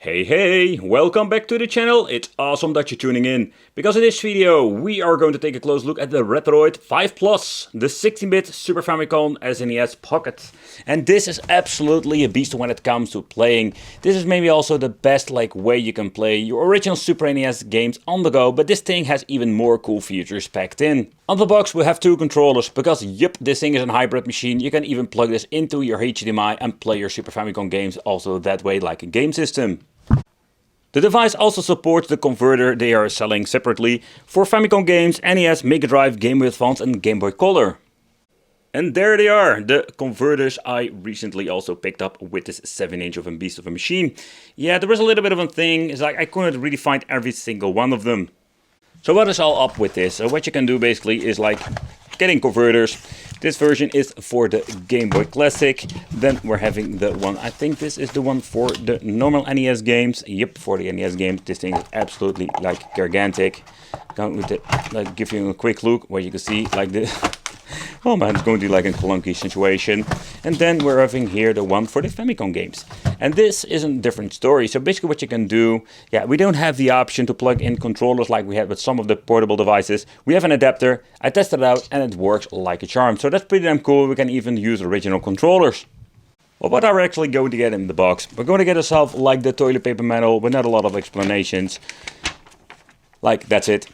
Hey, welcome back to the channel. It's awesome that you're tuning in, because in this video we are going to take a close look at the Retroid 5 Plus, the 16-bit Super Famicom SNES Pocket. And this is absolutely a beast when it comes to playing. This is maybe also the best way you can play your original Super NES games on the go, but this thing has even more cool features packed in. On the box we have two controllers, because yep, this thing is a hybrid machine. You can even plug this into your HDMI and play your Super Famicom games also that way, like a game system. The device also supports the converter they are selling separately for Famicom games, NES, Mega Drive, Game Boy Advance and Game Boy Color. And there they are, the converters I recently also picked up with this 7-inch of a beast of a machine. Yeah, there was a little bit of a thing, it's like I couldn't really find every single one of them. So what is all up with this? So what you can do basically is getting converters. This version is for the Game Boy Classic. Then we're having the one, I think this is the one for the normal NES games. Yep, for the NES games. This thing is absolutely gigantic. Going to give you a quick look where you can see the oh man, it's going to be a clunky situation. And then we're having here the one for the Famicom games. And this is a different story. So basically what you can do, we don't have the option to plug in controllers like we had with some of the portable devices. We have an adapter, I tested it out and it works like a charm. So that's pretty damn cool. We can even use original controllers. Well, what are we actually going to get in the box? We're going to get ourselves the toilet paper manual with not a lot of explanations. That's it.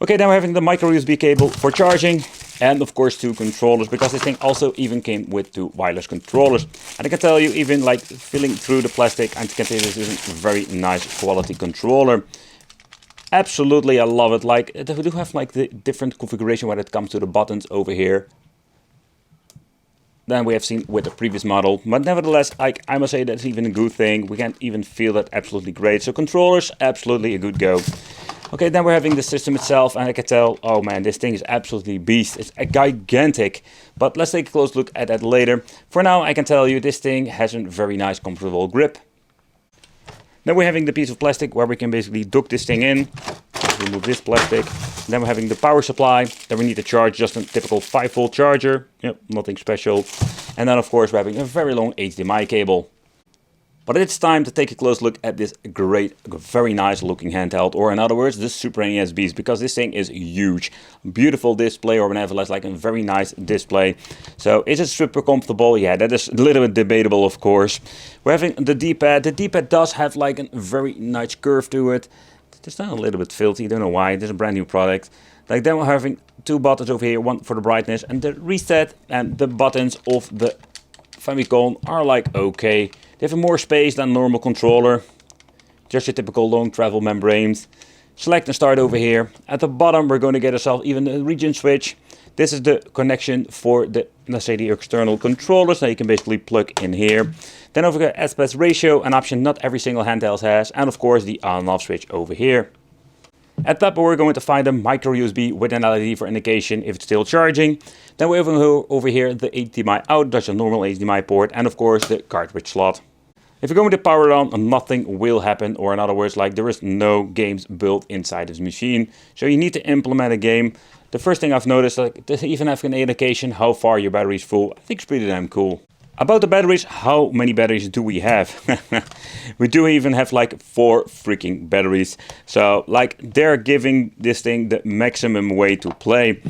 Okay, then we're having the micro USB cable for charging. And of course two controllers, because this thing also even came with two wireless controllers. And I can tell you, even feeling through the plastic, I can tell you this is a very nice quality controller. Absolutely, I love it. We do have the different configuration when it comes to the buttons over here than we have seen with the previous model. But nevertheless, I must say that's even a good thing. We can even feel that absolutely great. So controllers, absolutely a good go. Okay, then we're having the system itself, and I can tell, oh man, this thing is absolutely beast. It's gigantic, but let's take a close look at that later. For now, I can tell you this thing has a very nice, comfortable grip. Then we're having the piece of plastic where we can basically dock this thing in. Remove this plastic. Then we're having the power supply. Then we need to charge just a typical 5-volt charger. Yep, nothing special. And then of course we're having a very long HDMI cable. But it's time to take a close look at this great, very nice looking handheld, or in other words, the Super NES Beast, because this thing is huge. Beautiful display, or nevertheless a very nice display. So is it super comfortable? Yeah, that is a little bit debatable, of course. We're having the D-pad. The D-pad does have a very nice curve to it. It's not a little bit filthy, don't know why. It is a brand new product. Then we're having two buttons over here, one for the brightness and the reset, and the buttons of the Famicom are okay. They have more space than normal controller. Just your typical long travel membranes. Select and start over here. At the bottom we're going to get ourselves even a region switch. This is the connection for the, let's say, the external controllers that you can basically plug in here. Then over here, aspect ratio, an option not every single handheld has, and of course the on and off switch over here. At top we're going to find a micro USB with an LED for indication if it's still charging. Then we have over here the HDMI out, that's a normal HDMI port, and of course the cartridge slot. If you're going to power it on, nothing will happen, or in other words, there is no games built inside this machine. So you need to implement a game. The first thing I've noticed, to even have an indication how far your battery is full, I think it's pretty damn cool. About the batteries, how many batteries do we have? We do even have 4 freaking batteries. So they're giving this thing the maximum way to play.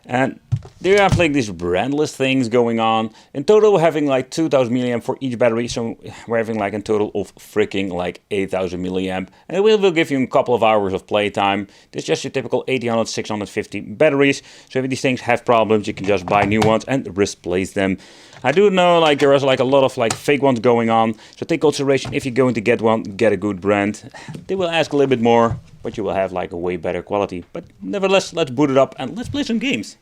And they have these brandless things going on. In total we're having 2000 milliamp for each battery, so we're having a total of freaking 8000 milliamp. And it will give you a couple of hours of playtime. This is just your typical 800, 650 batteries. So if these things have problems, you can just buy new ones and replace them. I do know there is a lot of fake ones going on. So take consideration, if you're going to get one, get a good brand. They will ask a little bit more, but you will have a way better quality. But nevertheless, let's boot it up and let's play some games.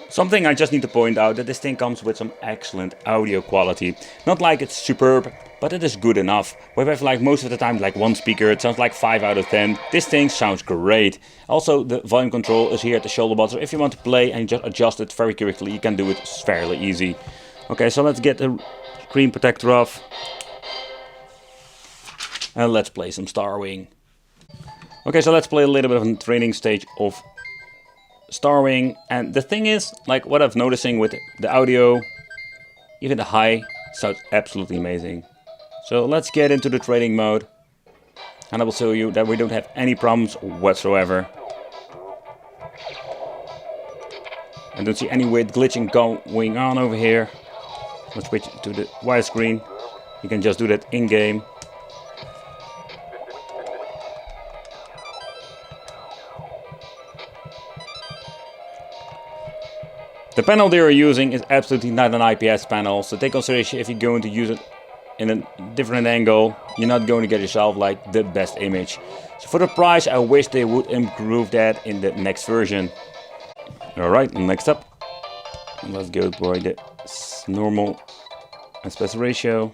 Something I just need to point out, that this thing comes with some excellent audio quality. Not it's superb, but it is good enough. We have most of the time one speaker, it sounds 5 out of 10. This thing sounds great. Also the volume control is here at the shoulder button, so if you want to play and just adjust it very quickly, you can do it fairly easy. Okay, so let's get the screen protector off. And let's play some Star Wing. Okay, so let's play a little bit of a training stage of Star Wing. And the thing is, what I've noticing with the audio, even the high, sounds absolutely amazing. So let's get into the trading mode. And I will show you that we don't have any problems whatsoever. I don't see any weird glitching going on over here. Let's switch to the widescreen. You can just do that in-game. The panel they are using is absolutely not an IPS panel, so take consideration if you're going to use it in a different angle, you're not going to get yourself like the best image. So for the price, I wish they would improve that in the next version. Alright, next up, let's go for the normal aspect ratio.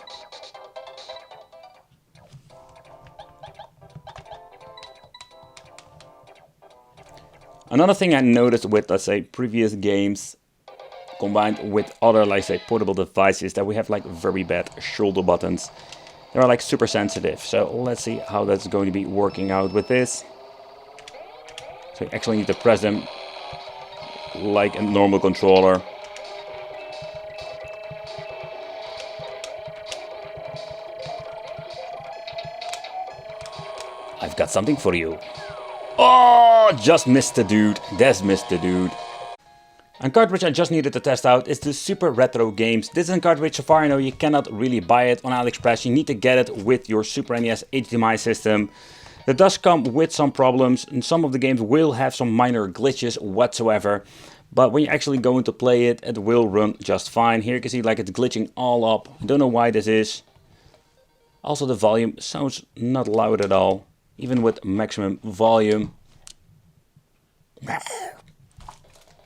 Another thing I noticed with, let's say, previous games combined with other, like say, portable devices, that we have like very bad shoulder buttons. They're like super sensitive. So let's see how that's going to be working out with this. So you actually need to press them like a normal controller. I've got something for you. Oh, just missed the dude. That's missed the dude. A cartridge I just needed to test out is the Super Retro Games. This is a cartridge, so far I know you cannot really buy it on AliExpress. You need to get it with your Super NES HDMI system. It does come with some problems, and some of the games will have some minor glitches whatsoever. But when you're actually going to play it, it will run just fine. Here you can see like it's glitching all up. I don't know why this is. Also the volume sounds not loud at all, even with maximum volume.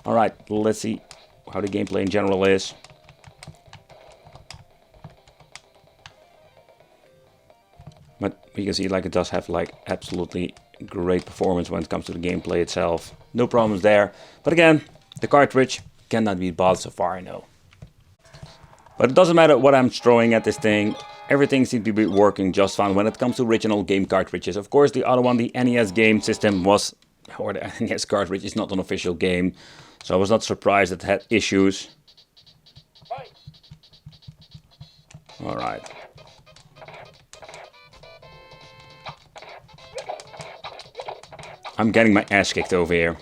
Alright, let's see how the gameplay in general is. But you can see like it does have like absolutely great performance when it comes to the gameplay itself. No problems there. But again, the cartridge cannot be bought so far I know. But it doesn't matter what I'm throwing at this thing. Everything seems to be working just fine when it comes to original game cartridges. Of course, the other one, the NES game system was, or the NES cartridge is not an official game. So I was not surprised that it had issues. Alright. I'm getting my ass kicked over here.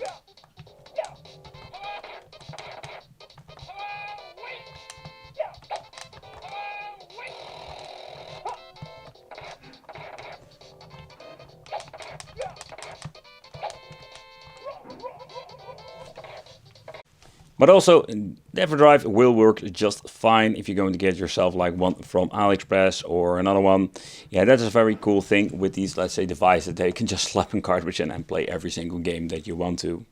But also, the EverDrive will work just fine if you're going to get yourself like one from AliExpress or another one. Yeah, that is a very cool thing with these, let's say, devices. They can just slap a cartridge in and play every single game that you want to.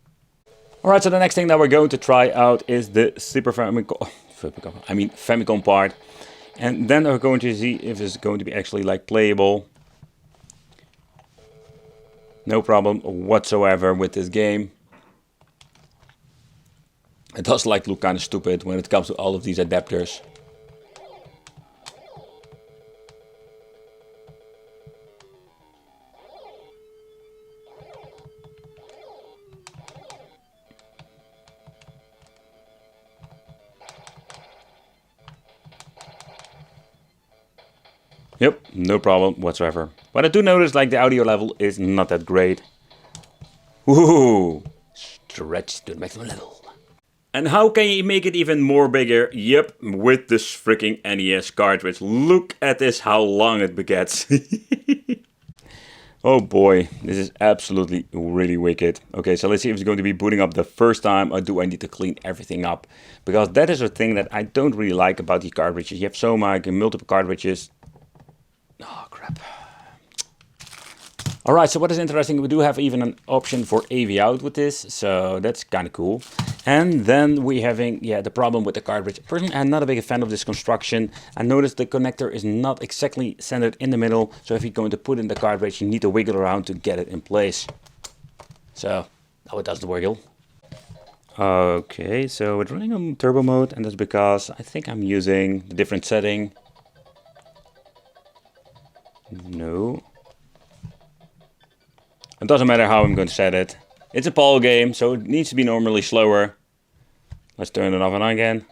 Alright, so the next thing that we're going to try out is the Super Famicom part. And then we're going to see if it's going to be actually like playable. No problem whatsoever with this game. It does like look kind of stupid when it comes to all of these adapters. Yep, no problem whatsoever. But I do notice like the audio level is not that great. Woohoo! Stretch to the maximum level. And how can you make it even more bigger? Yep, with this freaking NES cartridge. Look at this, how long it gets. Oh boy, this is absolutely really wicked. Okay, so let's see if it's going to be booting up the first time, or do I need to clean everything up? Because that is a thing that I don't really like about these cartridges. You have so many multiple cartridges. Oh crap. Alright, so what is interesting, we do have even an option for AV out with this, so that's kind of cool. And then we having, yeah, the problem with the cartridge. Personally, I'm not a big fan of this construction. I noticed the connector is not exactly centered in the middle, so if you're going to put in the cartridge, you need to wiggle around to get it in place. So, now it does the wiggle. Okay, so it's running on turbo mode, and that's because I think I'm using the different setting. No. It doesn't matter how I'm going to set it. It's a PAL game, so it needs to be normally slower. Let's turn it off and on again.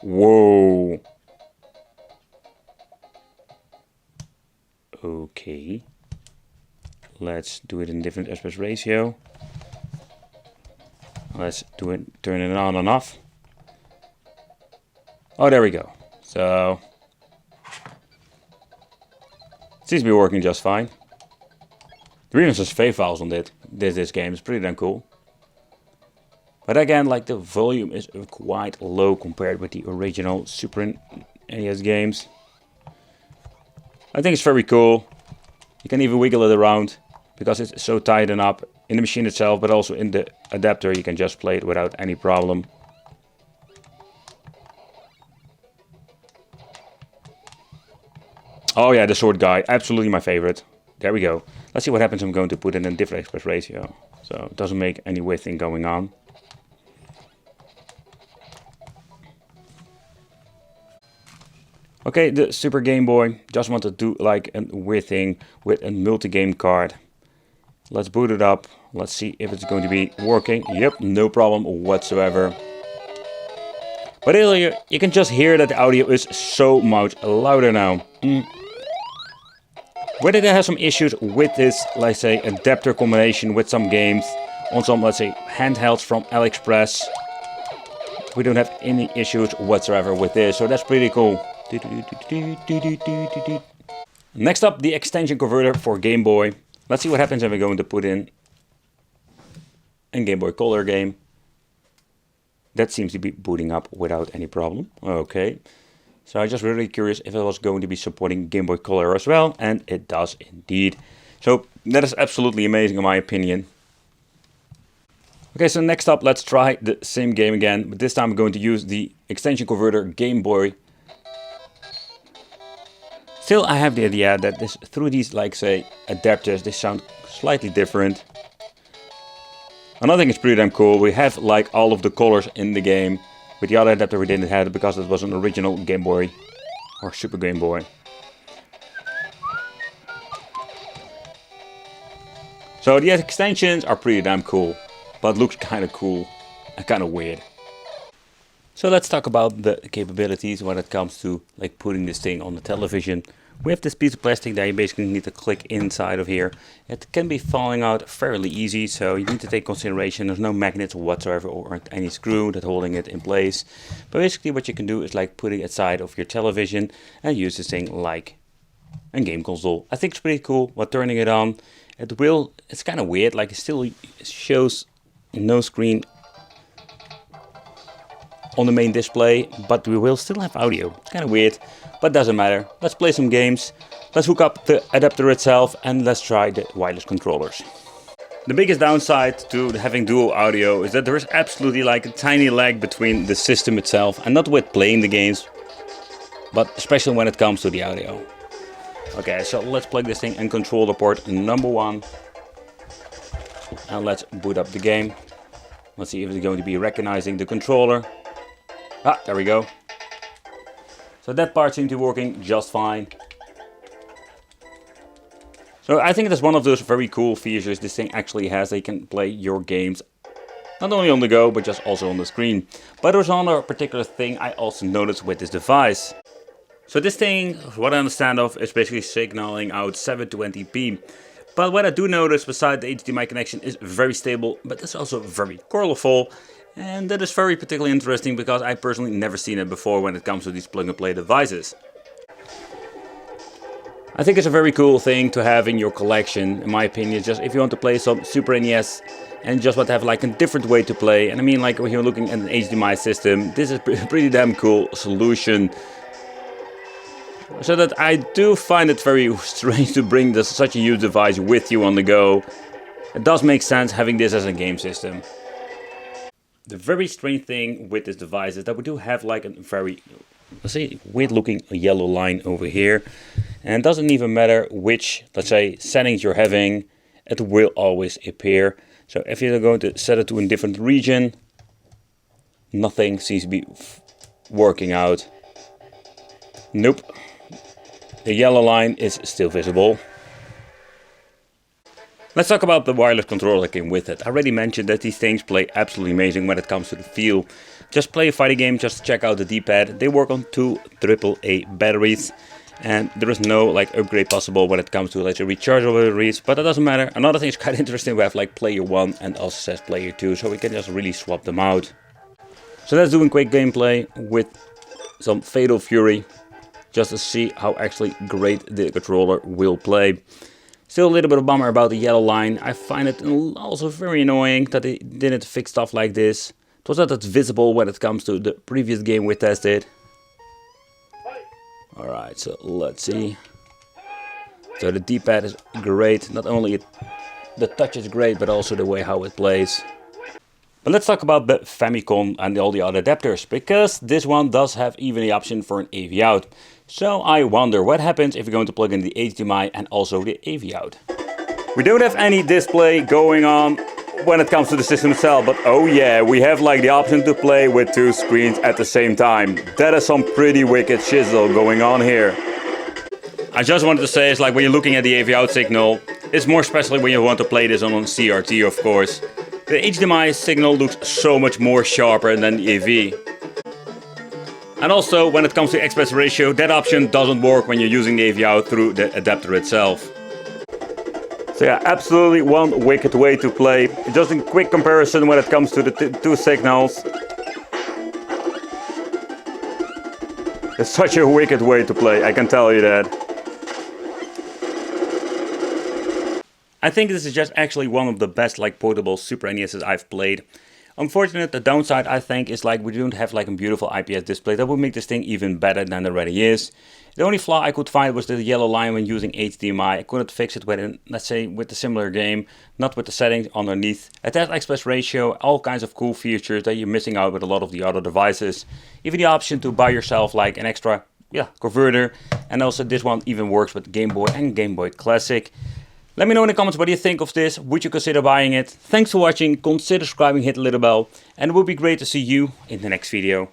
Whoa. Okay. Let's do it in different aspect ratio. Let's do it, turn it on and off. Oh, there we go. So, seems to be working just fine. There are even some save files on this game. It's pretty damn cool. But again, like the volume is quite low compared with the original Super NES games. I think it's very cool. You can even wiggle it around because it's so tightened up in the machine itself, but also in the adapter you can just play it without any problem. Oh yeah, the sword guy, absolutely my favorite. There we go. Let's see what happens. I'm going to put it in a different aspect ratio, so it doesn't make any weird thing going on. Okay, the Super Game Boy just want to do like a weird thing with a multi-game card. Let's boot it up. Let's see if it's going to be working. Yep, no problem whatsoever. But earlier, you can just hear that the audio is so much louder now. Whether they have some issues with this, let's say, adapter combination with some games on some, let's say, handhelds from AliExpress. We don't have any issues whatsoever with this, so that's pretty cool. Next up, the extension converter for Game Boy. Let's see what happens if we're going to put in a Game Boy Color game. That seems to be booting up without any problem. Okay. So I'm just really curious if it was going to be supporting Game Boy Color as well, and it does indeed. So that is absolutely amazing in my opinion. Okay, so next up, let's try the same game again, but this time I'm going to use the extension converter Game Boy. Still, I have the idea that this, through these, like say, adapters, they sound slightly different. Another thing is pretty damn cool. We have like all of the colors in the game. With the other adapter we didn't have it because it was an original Game Boy or Super Game Boy. So the extensions are pretty damn cool, but looks kind of cool and kind of weird. So let's talk about the capabilities when it comes to like putting this thing on the television. We have this piece of plastic that you basically need to click inside of here. It can be falling out fairly easy, so you need to take consideration there's no magnets whatsoever or any screw that's holding it in place. But basically what you can do is like putting it aside of your television and use this thing like a game console. I think it's pretty cool. While turning it on, it's kind of weird, like it still shows no screen on the main display, but we will still have audio. It's kind of weird, but doesn't matter. Let's play some games. Let's hook up the adapter itself and let's try the wireless controllers. The biggest downside to having dual audio is that there is absolutely like a tiny lag between the system itself, and not with playing the games, but especially when it comes to the audio. Okay, so let's plug this thing in controller port number 1 and let's boot up the game. Let's see if it's going to be recognizing the controller. Ah, there we go. So that part seems to be working just fine. So I think that's one of those very cool features this thing actually has. They can play your games not only on the go, but just also on the screen. But there's another particular thing I also noticed with this device. So this thing, what I understand of, is basically signaling out 720p. But what I do notice, beside the HDMI connection, is very stable, but it's also very colorful. And that is very particularly interesting because I personally never seen it before when it comes to these plug-and-play devices. I think it's a very cool thing to have in your collection, in my opinion. Just if you want to play some Super NES and just want to have like a different way to play. And I mean, like when you're looking at an HDMI system, this is a pretty damn cool solution. So that I do find it very strange to bring such a huge device with you on the go. It does make sense having this as a game system. The very strange thing with this device is that we do have like a very, let's say, weird looking yellow line over here. And it doesn't even matter which, let's say, settings you're having, it will always appear. So if you're going to set it to a different region, nothing seems to be working out. Nope. The yellow line is still visible. Let's talk about the wireless controller that came with it. I already mentioned that these things play absolutely amazing when it comes to the feel. Just play a fighting game, just check out the D-pad. They work on 2 AAA batteries. And there is no like upgrade possible when it comes to like rechargeable batteries, but that doesn't matter. Another thing is quite interesting, we have like player 1 and also says player 2, so we can just really swap them out. So let's do a quick gameplay with some Fatal Fury, just to see how actually great the controller will play. Still a little bit of a bummer about the yellow line. I find it also very annoying that they didn't fix stuff like this. It was not that visible when it comes to the previous game we tested. Alright, so let's see. So the D-pad is great. Not only the touch is great, but also the way how it plays. But let's talk about the Famicom and all the other adapters, because this one does have even the option for an AV out. So I wonder what happens if you're going to plug in the HDMI and also the AV out. We don't have any display going on when it comes to the system itself, but oh yeah, we have like the option to play with 2 screens at the same time. That is some pretty wicked shizzle going on here. I just wanted to say, it's like when you're looking at the AV out signal, it's more especially when you want to play this on CRT, of course. The HDMI signal looks so much more sharper than the AV. And also, when it comes to aspect ratio, that option doesn't work when you're using the AV out through the adapter itself. So yeah, absolutely one wicked way to play. Just a quick comparison when it comes to the 2 signals. It's such a wicked way to play, I can tell you that. I think this is just actually one of the best like portable Super NESs I've played. Unfortunately, the downside I think is like we don't have like a beautiful IPS display that would make this thing even better than it already is. The only flaw I could find was the yellow line when using HDMI. I couldn't fix it with, let's say, with a similar game, not with the settings underneath. It has aspect ratio, all kinds of cool features that you're missing out with a lot of the other devices. Even the option to buy yourself like an extra converter, and also this one even works with Game Boy and Game Boy Classic. Let me know in the comments what you think of this. Would you consider buying it? Thanks for watching. Consider subscribing, hit the little bell, and it would be great to see you in the next video.